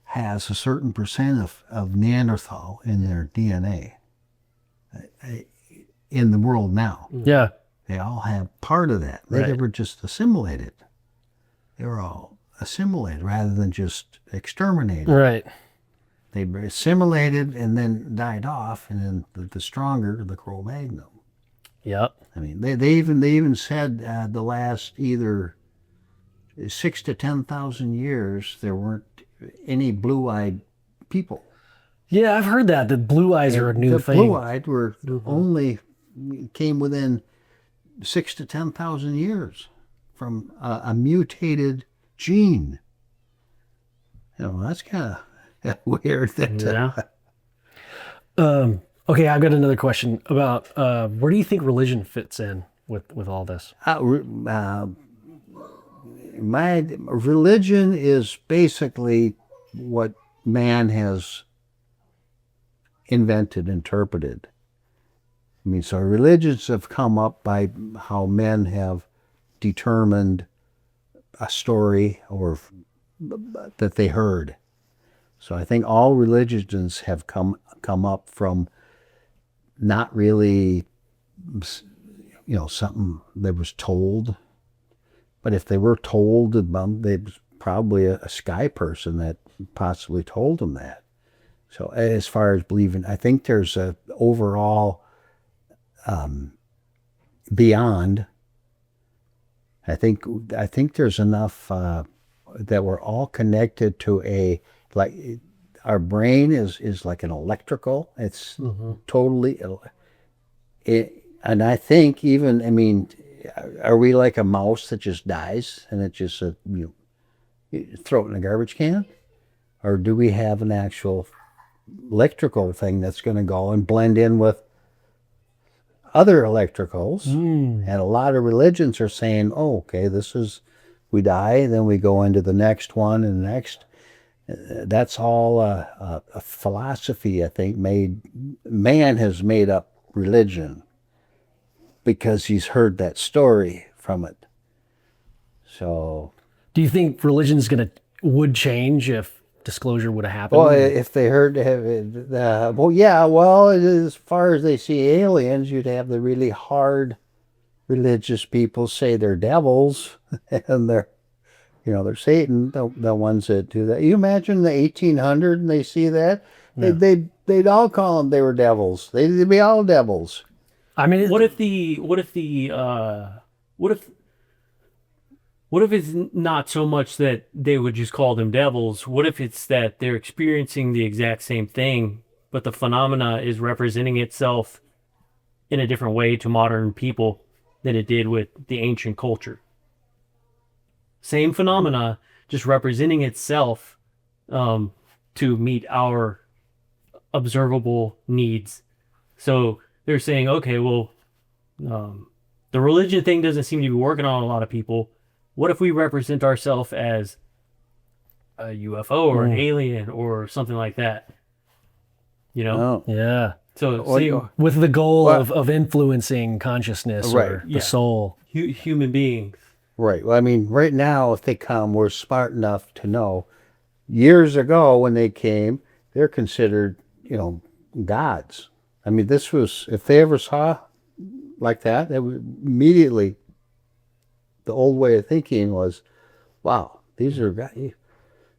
has a certain percent of Neanderthal in their DNA in the world now. Yeah. They all have part of that. They never just assimilated. They were all assimilated rather than just exterminated. Right. They assimilated and then died off, and then the stronger, the Cro-Magnon. Yep. I mean, they even said the last either 6 to 10,000 years there weren't any blue-eyed people. Yeah, I've heard that blue eyes are a new The thing. blue-eyed were only came within 6 to 10,000 years from a mutated gene. That's kind of weird. That Okay, I've got another question about where do you think religion fits in with all this? My religion is basically what man has invented, interpreted. I mean, so religions have come up by how men have determined a story or that they heard. So I think all religions have come up from not really, something that was told. But if they were told, they was probably a sky person that possibly told them that. So as far as believing, I think there's a overall beyond. I think there's enough that we're all connected to like our brain is like an electrical. It's totally. And I think even, I mean, are we like a mouse that just dies and it just you throw it in a garbage can, or do we have an actual electrical thing that's going to go and blend in with other electricals? And a lot of religions are saying, oh, okay, we die, then we go into the next one and the next. That's all a philosophy, I think. Man has made up religion because he's heard that story from it. So, do you think religion would change if disclosure would have happened? Well, if they heard, as far as they see aliens, you'd have the really hard religious people say they're devils and they're Satan, the ones that do that. You imagine the 1800s and they see that? Yeah. They'd all call them they were devils. They'd be all devils. I mean, what if it's not so much that they would just call them devils? What if it's that they're experiencing the exact same thing, but the phenomena is representing itself in a different way to modern people than it did with the ancient culture? Same phenomena, just representing itself to meet our observable needs. So they're saying, okay, well, the religion thing doesn't seem to be working on a lot of people. What if we represent ourselves as a UFO or an alien or something like that? Oh. Yeah. So with the goal of influencing consciousness or the soul. Human beings. Right. Well, I mean, right now, if they come, we're smart enough to know. Years ago, when they came, they're considered, gods. I mean, this was, if they ever saw like that, they would immediately, the old way of thinking was, wow, these are guys.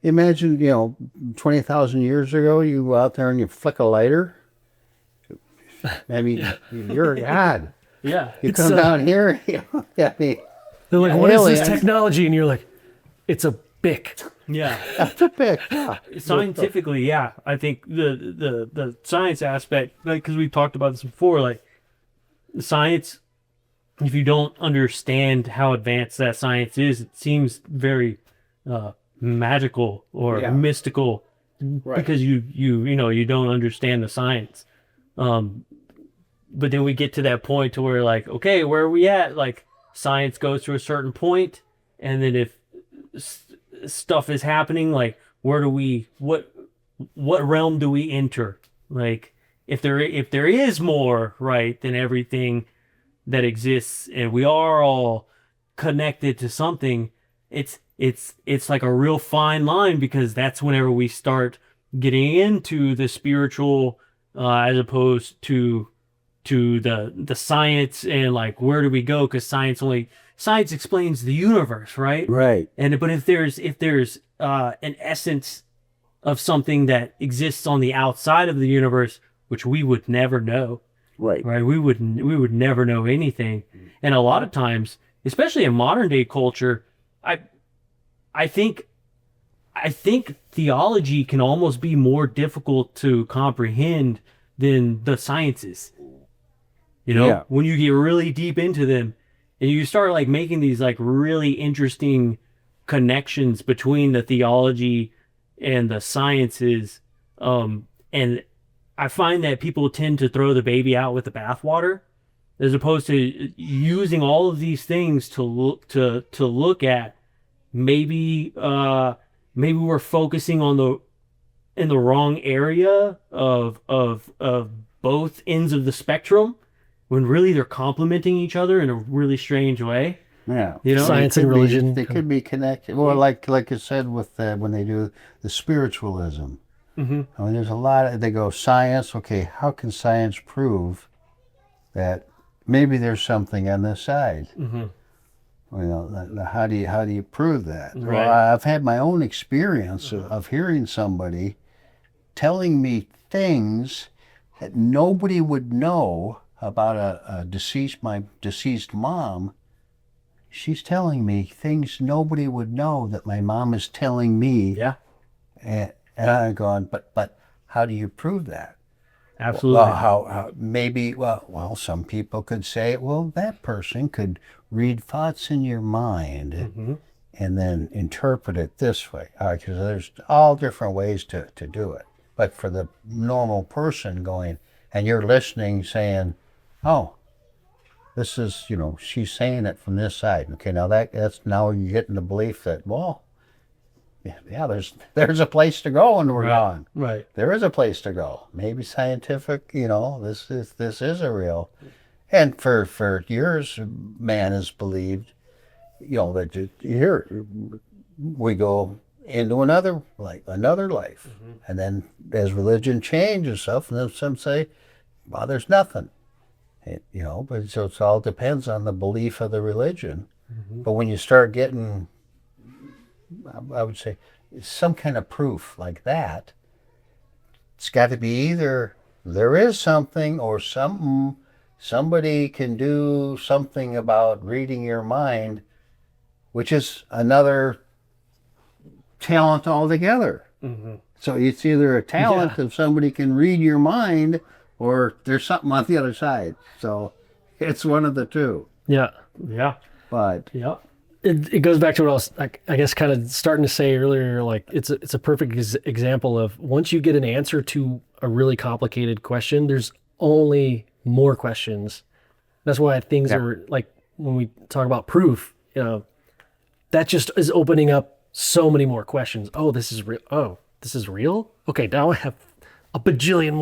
Imagine, 20,000 years ago, you go out there and you flick a lighter. I mean, you're a god. Yeah. You come down here, I mean. They're like, what is this technology? And you're like, it's a Bic. Yeah. That's a Bic, yeah. Scientifically, yeah. I think the science aspect, like, because we've talked about this before, like, science, if you don't understand how advanced that science is, it seems very magical or mystical because you don't understand the science. But then we get to that point to where, like, okay, where are we at? Like, science goes to a certain point, and then if stuff is happening, like, what realm do we enter? Like, if there is more, right, than everything that exists, and we are all connected to something, it's like a real fine line, because that's whenever we start getting into the spiritual as opposed to the science, and like, where do we go? Because science explains the universe, right? Right. But if there's an essence of something that exists on the outside of the universe, which we would never know, Right. right? We would never know anything. And a lot of times, especially in modern day culture, I think theology can almost be more difficult to comprehend than the sciences. You know, Yeah. when you get really deep into them and you start like making these like really interesting connections between the theology and the sciences, and I find that people tend to throw the baby out with the bathwater, as opposed to using all of these things to look at maybe we're focusing on in the wrong area of both ends of the spectrum, when really they're complementing each other in a really strange way. Yeah. You know, Science They and could be- religion. They could be connected. Or like you said with when they do the spiritualism. Mhm. I mean, there's a lot of, they go science. Okay, how can science prove that maybe there's something on this side? Mhm. You know, how do you prove that? Right. Well, I've had my own experience of hearing somebody telling me things that nobody would know about my deceased mom. She's telling me things nobody would know that my mom is telling me. Yeah, And I'm going, but how do you prove that? absolutely. Well, how maybe, well, some people could say, well, that person could read thoughts in your mind and then interpret it this way. Because there's all different ways to do it. But for the normal person going, and you're listening saying, oh, this is, she's saying it from this side. Okay, now that's now you're getting the belief that, well, yeah, there's a place to go when we're gone. Right. There is a place to go. Maybe scientific, this is a real. And for years, man has believed, that here we go into another life, and then as religion changes stuff, and then some say, well, there's nothing. But so it all depends on the belief of the religion. But when you start getting, I would say, some kind of proof like that, it's got to be either there is something or somebody can do something about reading your mind, which is another talent altogether. So it's either a talent if somebody can read your mind, or there's something on the other side. So it's one of the two. Yeah. Yeah. But Yeah. It goes back to what I was, I guess, kind of starting to say earlier. Like it's a perfect example of once you get an answer to a really complicated question, there's only more questions. That's why things are like when we talk about proof, that just is opening up so many more questions. Oh, this is real. Oh, this is real. Okay, now I have a bajillion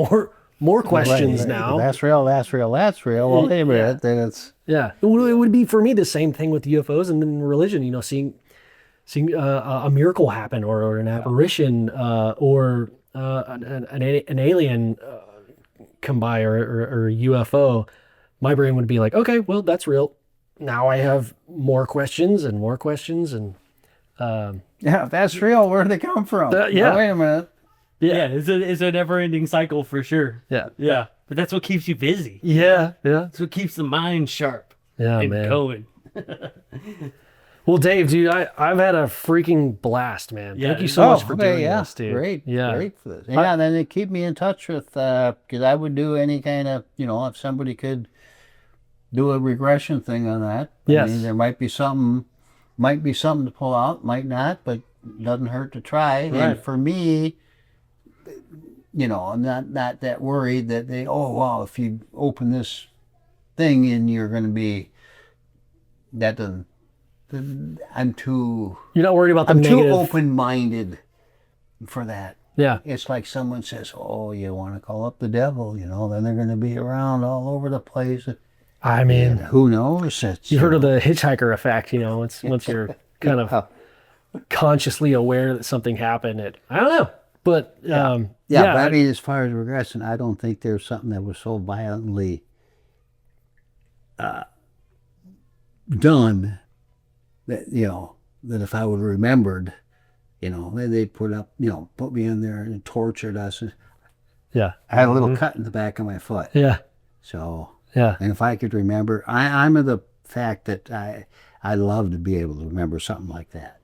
more questions now. That's real. Well, wait a minute. Then it's It would be for me the same thing with UFOs and then religion. Seeing a miracle happen, or an apparition, or an alien come by, or a UFO. My brain would be like, okay, well, that's real. Now I have more questions and more questions, and if that's real, where did they come from? yeah. Oh, wait a minute. Yeah. It's a never-ending cycle for sure. yeah, Yeah. But that's what keeps you busy. yeah. That's what keeps the mind sharp Yeah, and man. going. Well, Dave, dude, I've had a freaking blast, man. Yeah, Thank you so much for okay, doing yeah, this, dude. Great. Yeah. Great for this. Yeah, and then they keep me in touch with, because I would do any kind of, if somebody could do a regression thing on that. Yes. I mean, there might be something to pull out, might not, but doesn't hurt to try. Right. And for me, I'm not that worried that if you open this thing and you're going to be, that doesn't, I'm too, You're not worried about the I'm too negative. open-minded for that. Yeah. It's like someone says, oh, you want to call up the devil, then they're going to be around all over the place. I mean, And who knows? you've heard of the hitchhiker effect, once you're kind of consciously aware that something happened. I don't know. But but I mean, as far as regression, I don't think there's something that was so violently done that, that if I would have remembered, they'd put me in there and tortured us. yeah. I had a little cut in the back of my foot. Yeah. So, Yeah. and if I could remember, I'm of the fact that I love to be able to remember something like that.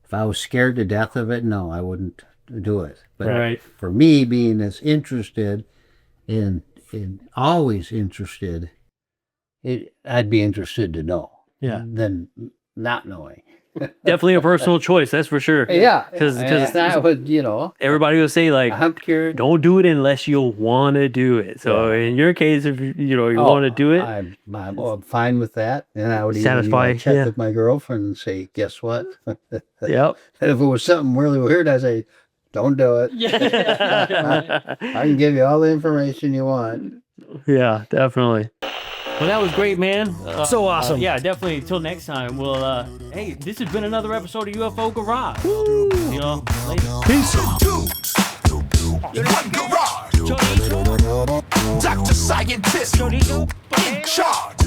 If I was scared to death of it, no, I wouldn't do it. But Right. for me, being as interested in always interested, I'd be interested to know. Yeah. Than not knowing. Definitely a personal choice, that's for sure. Yeah. Because that would, everybody will say, like, I'm curious. don't do it unless you want to do it. So in your case, if you want to do it, I'm fine with that. And I would Satisfy, even check yeah. with my girlfriend and say, guess what? yep. And if it was something really weird, I'd say, don't do it. Yeah. I can give you all the information you want. Yeah, definitely. Well, that was great, man. So awesome. Yeah, definitely. Till next time. Well, hey, this has been another episode of UFO Garage. Later. Peace. One garage. Dr. Scientist. In charge.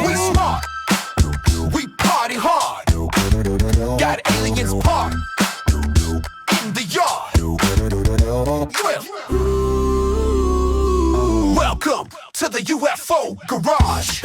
We smart. We party hard. Got aliens parked in the yard. Welcome to the UFO Garage.